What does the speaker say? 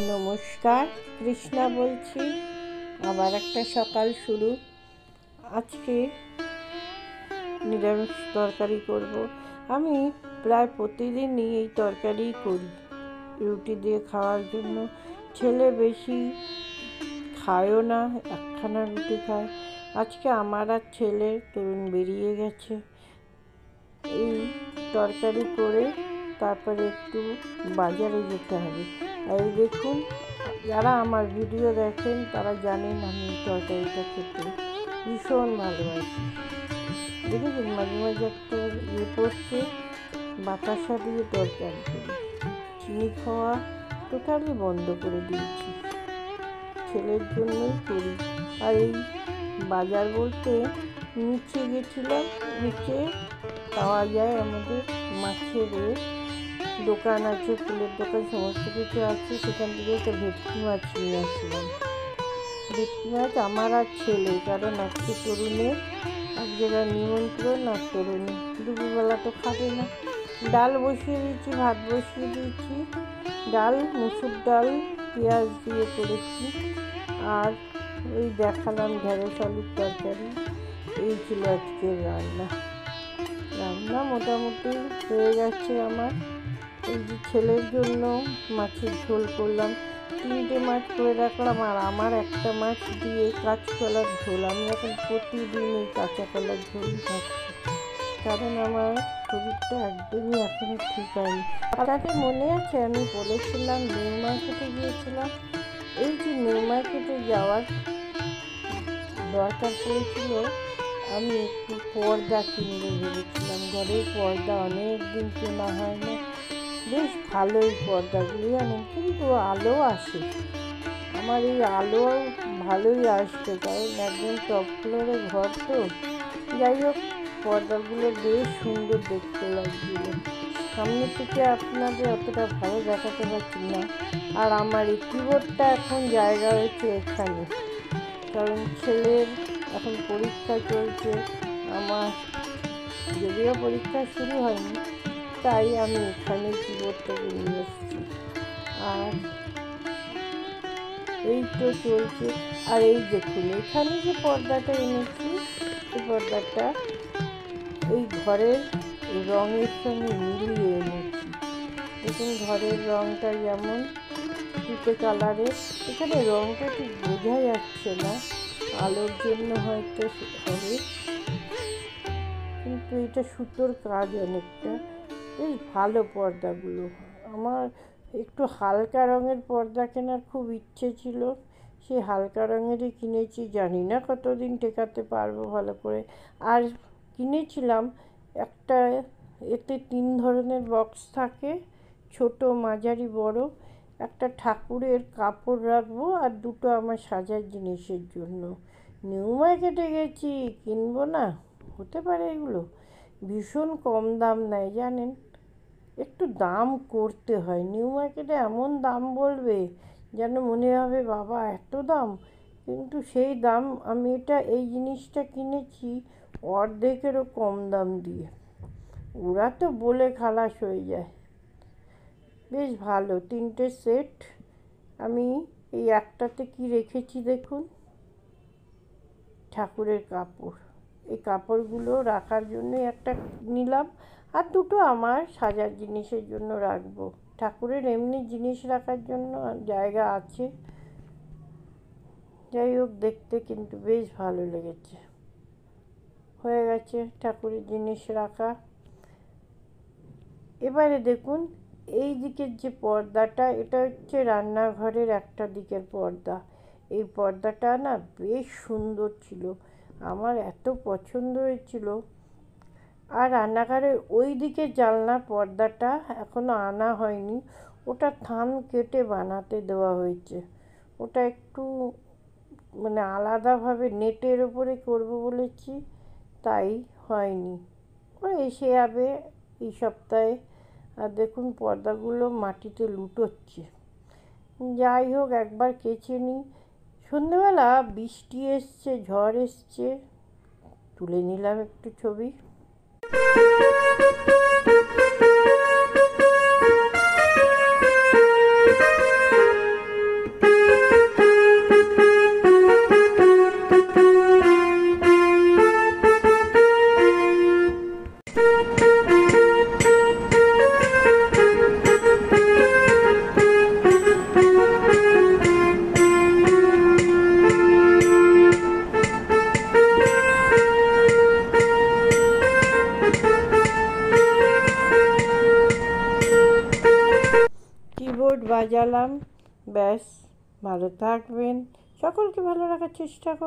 নমস্কার, কৃষ্ণা বলছি। আবার একটা সকাল শুরু। আজকে নিরামিষ তরকারি করব। আমি প্রায় প্রতিদিনই এই তরকারি করি রুটি দিয়ে খাওয়ার জন্য। ছেলে বেশি খায়ও না, একখানা রুটি খায়। আজকে আমার আর ছেলের তরুণ বেরিয়ে গেছে। এই তরকারি করে তারপরে একটু বাজারে যেতে হবে। এই দেখুন, যারা আমার ভিডিও দেখেন তারা জানেন আমি এই তরকারিটা খেতে ভীষণ ভালোবাসি। দেখেছেন মাঝে মাঝে একটা পড়ছে, বাতাসা দিয়ে তরকারি করি। চিনি খাওয়া টোটালি বন্ধ করে দিয়েছি, ছেলের জন্যই করি। আর এই বাজার বলতে নিচে গেছিলাম, নিচে পাওয়া যায় আমাদের মাছের দোকান আছে, ফুলের দোকান, সমস্ত কিছু আছে। সেখান থেকে একটা ভেটকি মাছ নিয়ে আসলাম। ভেটকি মাছ আমার আর ছেলে, কারণ আজকে তরুণের এক জায়গায় নিমন্ত্রণ, আর তরুণ দুপুরবেলা তো খাবে না। ডাল বসিয়ে দিয়েছি, ভাত বসিয়ে দিয়েছি। ডাল মুসুর ডাল পেঁয়াজ দিয়ে করেছি। আর এই দেখালাম ঢেঁড়স আলুর তরকারি। এই ছিল আজকের রান্না। মোটামুটি হয়ে গেছে আমার। এই যে ছেলের জন্য মাছের ঝোল করলাম, 3টে মাছ করে রাখলাম। আর আমার একটা মাছ দিয়ে কাঁচকলার ঝোল। আমি এখন প্রতিদিন এই কাঁচা কলার ঝোল খাচ্ছি, কারণ আমার শরীরটা একদমই এখনও ঠিক হয়নি। আপনাদের মনে আছে আমি বলেছিলাম নিউ মার্কেটে গিয়েছিলাম। এই যে নিউ মার্কেটে যাওয়ার দরকার পড়েছিল, আমি একটু পর্দা কিনতে ভেবেছিলাম। ঘরের পর্দা অনেক দিন কেনা হয় না, বেশ ভালোই পর্দাগুলি জানেন, কিন্তু আলো আসে। আমার এই আলো ভালোই আসবে, কারণ একদম টপ ফ্লোরে ঘর তো। যাই হোক, পর্দাগুলো বেশ সুন্দর দেখতে লাগছিল। সামনে থেকে আপনাদের অতটা ভালো দেখাতে পারছি না। আর আমার এই কিবোর্ডটা এখন জায়গা হয়েছে এখানে, কারণ ছেলের এখন পরীক্ষা চলছে। আমার যদিও পরীক্ষা শুরু হয়নি, তাই আমি এখানে কিবোর্ডটাকে নিয়ে এসেছি। আর এই তো চলছে। আর এই দেখুন, এখানে যে পর্দাটা এনেছি, এই পর্দাটা এই ঘরের রঙের সঙ্গে মিলিয়ে এনেছি। দেখুন ঘরের রঙটা যেমন তুতে কালারের, এখানে রঙটা ঠিক বোঝা যাচ্ছে না, আলোর জন্য হয়তো হবে, কিন্তু এটা সুতোর কাজ অনেকটা। বেশ ভালো পর্দাগুলো। আমার একটু হালকা রঙের পর্দা কেনার খুব ইচ্ছে ছিল, সেই হালকা রঙেরই কিনেছি। জানি না কতদিন টেকাতে পারবো ভালো করে। আর কিনেছিলাম একটা, এতে 3 ধরনের বক্স থাকে, ছোট, মাঝারি, বড়। একটা ঠাকুরের কাপড় রাখবো, আর 2টো আমার সাজার জিনিসের জন্য। নিউ মার্কেটে গেছি, কিনবো না হতে পারে এগুলো? ভীষণ কম দাম নেয় জানেন, একটু দাম করতে হয়। নিউ মার্কেটে এমন দাম বলবে যেন মনে হবে বাবা এত দাম, কিন্তু সেই দাম। আমি এই জিনিসটা কিনেছি অর্ধেকেরও কম দাম দিয়ে। ওরা তো বলে খালাস হয়ে যায়। বেশ ভালো, 3টে সেট। আমি এই একটাতে কি রেখেছি দেখুন, ঠাকুরের কাপড়। এই কাপড়গুলো রাখার জন্যই একটা নিলাম, আর 2টো আমার সাজার জিনিসের জন্য রাখবো। ঠাকুরের এমনি জিনিস রাখার জন্য জায়গা আছে। যাই হোক, দেখতে কিন্তু বেশ ভালো লেগেছে। হয়ে গেছে ঠাকুরের জিনিস রাখা। এবারে দেখুন, এই দিকের যে পর্দাটা, এটা হচ্ছে রান্নাঘরের একটা দিকের পর্দা। এই পর্দাটা না বেশ সুন্দর ছিল, আমার এত পছন্দ হয়েছিল। আর রান্নাঘরের ওই দিকের জানলার পর্দাটা এখনও আনা হয়নি, ওটা থান কেটে বানাতে দেওয়া হয়েছে। ওটা একটু মানে আলাদাভাবে নেটের ওপরে করব বলেছি, তাই হয়নি। ওরা এসে যাবে এই সপ্তাহে। আর দেখুন পর্দাগুলো মাটিতে লুটোচ্ছে। যাই হোক, একবার কেচে নিই। সন্ধেবেলা বৃষ্টি এসছে, ঝড় এসছে, তুলে নিলাম একটু ছবি। কিবোর্ড বাজালাম। ব্যাস, ভালো থাকবেন, সকলকে ভালো রাখার চেষ্টা করবেন।